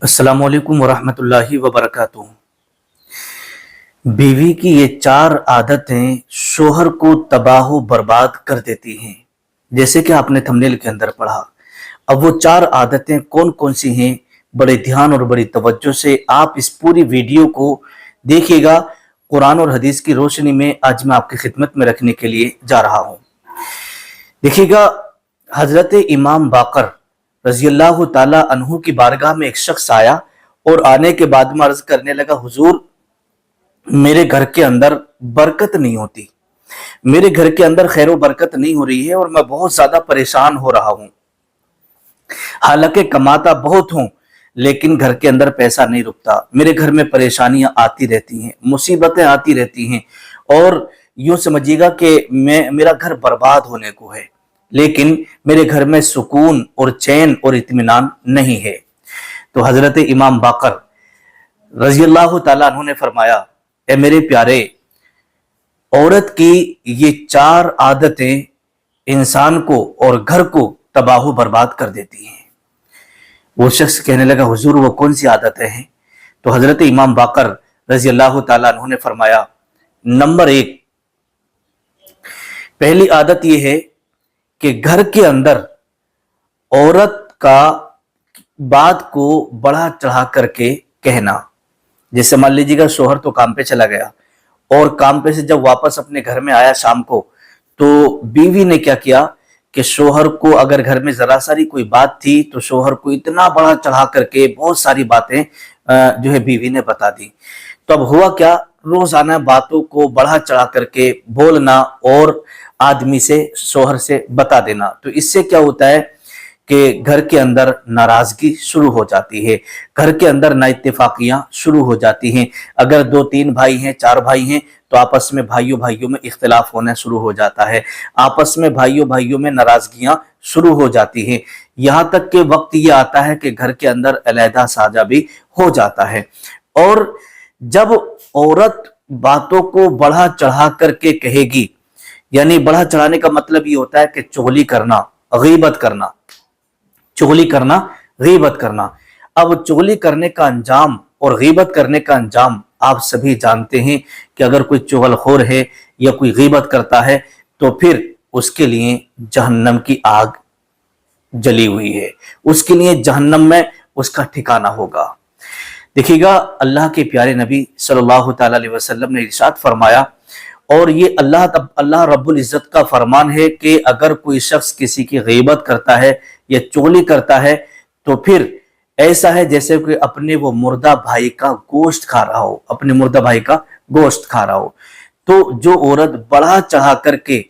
अस्सलामु अलैकुम वरहमतुल्लाहि वबरकातुहू। बीवी की ये 4 आदतें शोहर को तबाह बर्बाद कर देती हैं। जैसे कि आपने थंबनेल के अंदर पढ़ा। अब वो 4 आदतें कौन कौन सी हैं, बड़े ध्यान और बड़ी तवज्जो से आप इस पूरी वीडियो को देखिएगा। कुरान और हदीस की रोशनी में आज मैं आपकी खिदमत में रखने के लिए जा रहा हूँ। देखिएगा, हजरत इमाम बाकर रजी अल्लाह ताला अन्हु की बारगाह में एक शख्स आया और आने के बाद में अर्ज करने लगा, हुजूर मेरे घर के अंदर बरकत नहीं होती, मेरे घर के अंदर खैर बरकत नहीं हो रही है और मैं बहुत ज्यादा परेशान हो रहा हूं। हालांकि कमाता बहुत हूं लेकिन घर के अंदर पैसा नहीं रुकता, मेरे घर में परेशानियां आती रहती हैं, मुसीबतें आती रहती हैं और यूं समझिएगा कि मेरा घर बर्बाद होने को है, लेकिन मेरे घर में सुकून और चैन और इत्मीनान नहीं है। तो हजरत इमाम बाकर रजी अल्लाह ताला अन्हु ने फरमाया, ए मेरे प्यारे, औरत की ये 4 आदतें इंसान को और घर को तबाह बर्बाद कर देती हैं। वो शख्स कहने लगा, हुजूर वो कौन सी आदतें हैं? तो हजरत इमाम बाकर रजी अल्लाह ताला अन्हु ने फरमाया, नंबर 1, पहली आदत यह है कि घर के अंदर औरत का बात को बढ़ा चढ़ा करके कहना। जैसे मान लीजिएगा शोहर तो काम पे चला गया और काम पे से जब वापस अपने घर में आया शाम को, तो बीवी ने क्या किया कि शोहर को अगर घर में जरा सारी कोई बात थी तो शोहर को इतना बढ़ा चढ़ा करके बहुत सारी बातें जो है बीवी ने बता दी। तो अब हुआ क्या, रोजाना बातों को बढ़ा चढ़ा करके बोलना और आदमी से शोहर से बता देना। तो इससे क्या होता है कि घर के अंदर नाराजगी शुरू हो जाती है, घर के अंदर नाइत्तेफाकियां शुरू हो जाती हैं। अगर 2-3 भाई हैं, 4 भाई हैं तो आपस में भाइयों भाइयों में इख्तिलाफ होना शुरू हो जाता है, आपस में भाइयों भाइयों में नाराजगियां शुरू हो जाती हैं। यहां तक के वक्त ये आता है कि घर के अंदर अलहदा साजा भी हो जाता है। और जब औरत बातों को बढ़ा चढ़ा करके कहेगी, यानी बढ़ा चढ़ाने का मतलब ये होता है कि चुगली करना, गीबत करना, चुगली करना, गीबत करना। अब चुगली करने का अंजाम और गीबत करने का अंजाम आप सभी जानते हैं कि अगर कोई चुगलखोर है या कोई गीबत करता है तो फिर उसके लिए जहन्नम की आग जली हुई है, उसके लिए जहन्नम में उसका ठिकाना होगा। देखिएगा, अल्लाह के प्यारे नबी सल्लल्लाहु तआला अलैहि वसल्लम ने इरशाद फरमाया, और ये अल्लाह रब्बुल इज्जत का फरमान है कि अगर कोई शख्स किसी की गीबत करता है या चुगली करता है तो फिर ऐसा है जैसे कि अपने वो मुर्दा भाई का गोश्त खा रहा हो, अपने मुर्दा भाई का गोश्त खा रहा हो। तो जो औरत बढ़ा चढ़ा करके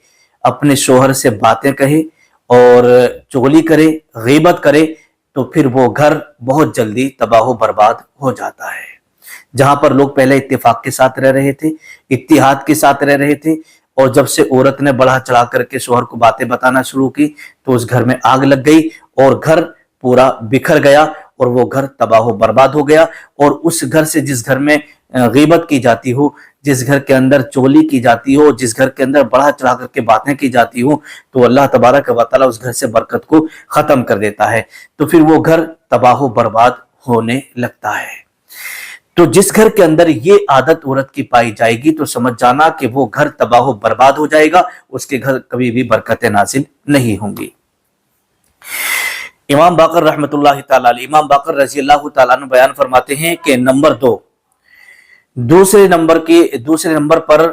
अपने शोहर से बातें कहे और चुगली करे, गीबत करे, तो फिर वो घर बहुत जल्दी तबाह बर्बाद हो जाता है। जहां पर लोग पहले इत्तेफाक के साथ रह रहे थे, इत्तिहाद के साथ रह रहे थे, और जब से औरत ने बढ़ा चढ़ा करके शोहर को बातें बताना शुरू की तो उस घर में आग लग गई और घर पूरा बिखर गया और वो घर तबाह बर्बाद हो गया। और उस घर से, जिस घर में गीबत की जाती हो, जिस घर के अंदर चोली की जाती हो, जिस घर के अंदर बढ़ा चढ़ा करके बातें की जाती हो, तो अल्लाह तबारक व तआला उस घर से बरकत को खत्म कर देता है। तो फिर वो घर तबाह बर्बाद होने लगता है। तो जिस घर के अंदर ये आदत औरत की पाई जाएगी तो समझ जाना कि वो घर तबाह बर्बाद हो जाएगा, उसके घर कभी भी बरकतें नाजिल नहीं होंगी। इमाम बाकर रहमतुल्लाह ताला अलैह, इमाम बाकर रजी अल्लाह ताला अन्हु बयान फरमाते हैं कि नंबर 2, दूसरे नंबर पर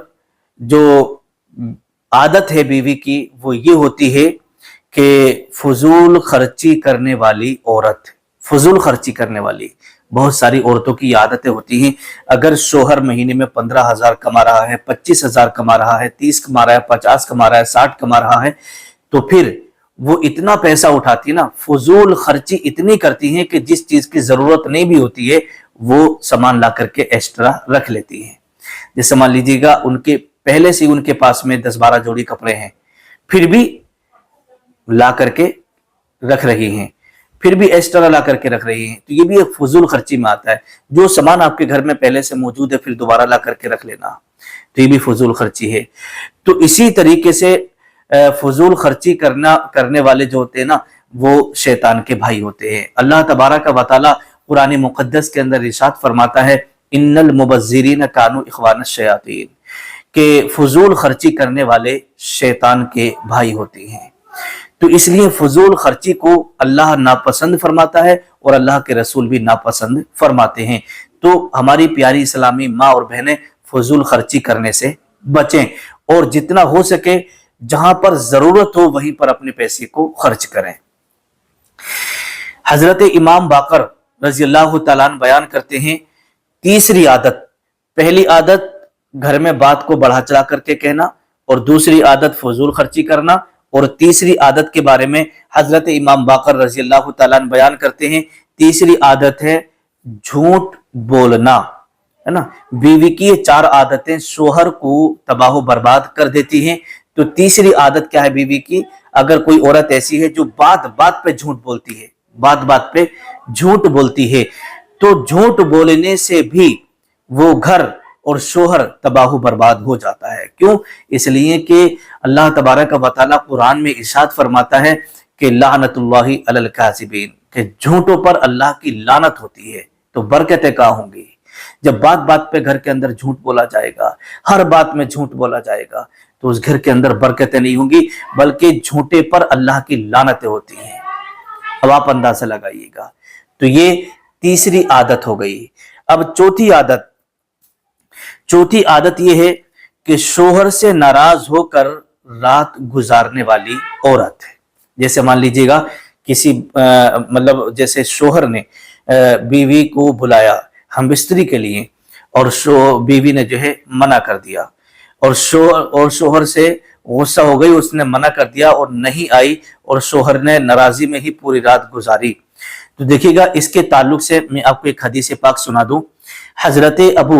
जो आदत है बीवी की वो ये होती है कि फजूल खर्ची करने वाली औरत, फजूल खर्ची करने वाली। बहुत सारी औरतों की आदतें होती हैं। अगर शोहर महीने में 15,000 कमा रहा है, 25,000 कमा रहा है, 30 कमा रहा है, 50 कमा रहा है, 60 कमा रहा है, तो फिर वो इतना पैसा उठाती है ना, फजूल खर्ची इतनी करती हैं कि जिस चीज की जरूरत नहीं भी होती है वो सामान ला करके एक्स्ट्रा रख लेती हैं। जैसे मान लीजिएगा उनके पहले से उनके पास में 10-12 जोड़ी कपड़े हैं, फिर भी ला करके रख रही हैं, फिर भी एक्स्ट्रा ला करके रख रही हैं, तो ये भी एक फजूल खर्ची में आता है। जो सामान आपके घर में पहले से मौजूद है फिर दोबारा ला करके रख लेना, तो ये भी फजूल खर्ची है। तो इसी तरीके से फजूल खर्ची करने वाले जो होते हैं ना, वो शैतान के भाई होते हैं। अल्लाह तबारक व तआला قرآن مقدس کے اندر ارشاد فرماتا ہے ان المبذرین کانوا اخوان الشیاطین، کہ فضول خرچی کرنے والے شیطان کے بھائی ہوتے ہیں۔ تو اس لیے فضول خرچی کو اللہ ناپسند فرماتا ہے اور اللہ کے رسول بھی ناپسند فرماتے ہیں۔ تو ہماری پیاری اسلامی ماں اور بہنیں فضول خرچی کرنے سے بچیں اور جتنا ہو سکے جہاں پر ضرورت ہو وہیں پر اپنے پیسے کو خرچ کریں۔ حضرت امام باقر رضی اللہ تعالیٰ عنہ بیان کرتے ہیں تیسری عادت، پہلی عادت گھر میں بات کو بڑھا چڑھا کر کے کہنا، اور دوسری عادت فضول خرچی کرنا، اور تیسری عادت کے بارے میں حضرت امام باقر رضی اللہ تعالیٰ عنہ بیان کرتے ہیں تیسری عادت ہے جھوٹ بولنا، ہے نا۔ بیوی کی یہ چار عادتیں شوہر کو تباہ و برباد کر دیتی ہیں، تو تیسری عادت کیا ہے بیوی کی؟ اگر کوئی عورت ایسی ہے جو بات بات پہ جھوٹ بولتی ہے، بات بات پہ جھوٹ بولتی ہے، تو جھوٹ بولنے سے بھی وہ گھر اور شوہر تباہ و برباد ہو جاتا ہے۔ کیوں؟ اس لیے کہ اللہ تبارک و تعالیٰ قرآن میں ارشاد فرماتا ہے کہ لعنت اللہ علی الکاذبین، کہ جھوٹوں پر اللہ کی لعنت ہوتی ہے۔ تو برکتیں کہاں ہوں گی جب بات بات پہ گھر کے اندر جھوٹ بولا جائے گا، ہر بات میں جھوٹ بولا جائے گا، تو اس گھر کے اندر برکتیں نہیں ہوں گی بلکہ جھوٹے پر اللہ کی لعنتیں ہوتی ہیں۔ اب آپ اندازہ لگائیے گا۔ تو یہ تیسری عادت ہو گئی۔ اب چوتھی عادت یہ ہے کہ شوہر سے ناراض ہو کر رات گزارنے والی عورت ہے۔ جیسے مان لیجیے گا کسی مطلب جیسے شوہر نے بیوی کو بلایا ہم بستری کے لیے، اور بیوی نے جو ہے منع کر دیا، اور شوہر سے غصہ ہو گئی، اس نے منع کر دیا اور نہیں آئی، اور شوہر نے ناراضی میں ہی پوری رات گزاری۔ تو دیکھیے گا اس کے تعلق سے میں آپ کو ایک حدیث پاک سنا دوں۔ حضرت ابو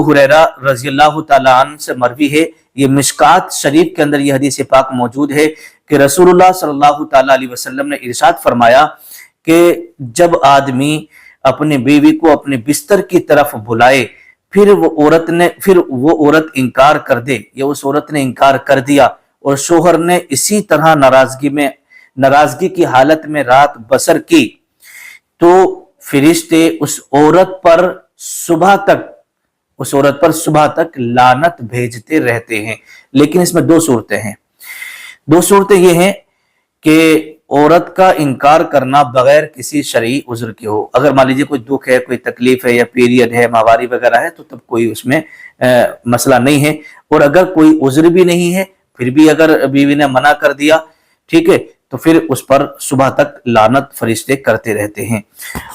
ہریرہ رضی اللہ تعالیٰ عنہ سے مروی ہے، یہ مشکات شریف کے اندر یہ حدیث پاک موجود ہے کہ رسول اللہ صلی اللہ تعالیٰ علیہ وسلم نے ارشاد فرمایا کہ جب آدمی اپنے بیوی کو اپنے بستر کی طرف بلائے، پھر وہ عورت انکار کر دے یا اس عورت نے انکار کر دیا اور شوہر نے اسی طرح ناراضگی کی حالت میں رات بسر کی، تو فرشتے اس عورت پر صبح تک لعنت بھیجتے رہتے ہیں۔ لیکن اس میں دو صورتیں یہ ہیں کہ عورت کا انکار کرنا بغیر کسی شرعی عذر کے ہو۔ اگر مان لیجیے کوئی دکھ ہے، کوئی تکلیف ہے، یا پیریڈ ہے، ماہواری وغیرہ ہے، تو تب کوئی اس میں مسئلہ نہیں ہے۔ اور اگر کوئی عذر بھی نہیں ہے پھر بھی اگر بیوی نے منع کر دیا، ٹھیک ہے، تو پھر اس پر صبح تک لعنت فرشتے کرتے رہتے ہیں۔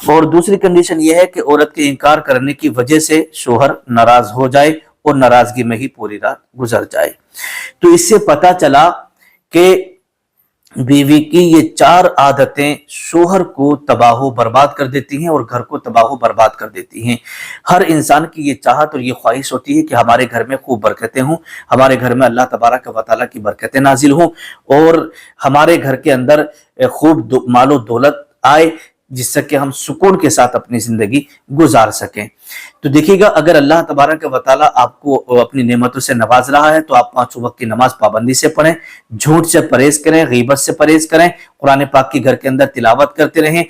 اور دوسری کنڈیشن یہ ہے کہ عورت کے انکار کرنے کی وجہ سے شوہر ناراض ہو جائے اور ناراضگی میں ہی پوری رات گزر جائے۔ تو اس سے پتہ چلا کہ بیوی کی یہ چار عادتیں شوہر کو تباہ و برباد کر دیتی ہیں اور گھر کو تباہ و برباد کر دیتی ہیں۔ ہر انسان کی یہ چاہت اور یہ خواہش ہوتی ہے کہ ہمارے گھر میں خوب برکتیں ہوں، ہمارے گھر میں اللہ تبارک و تعالیٰ کی برکتیں نازل ہوں، اور ہمارے گھر کے اندر خوب مال و دولت آئے، جس سے کہ ہم سکون کے ساتھ اپنی زندگی گزار سکیں۔ تو دیکھیے گا اگر اللہ تبارک و تعالیٰ آپ کو اپنی نعمتوں سے نواز رہا ہے تو آپ 5 وقت کی نماز پابندی سے پڑھیں، جھوٹ سے پرہیز کریں، غیبت سے پرہیز کریں، قرآن پاک کی گھر کے اندر تلاوت کرتے رہیں،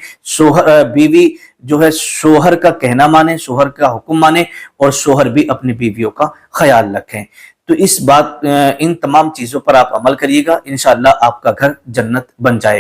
بیوی جو ہے شوہر کا کہنا مانے، شوہر کا حکم مانے، اور شوہر بھی اپنی بیویوں کا خیال رکھیں۔ تو ان تمام چیزوں پر آپ عمل کریے گا، انشاءاللہ آپ کا گھر جنت بن جائے گا۔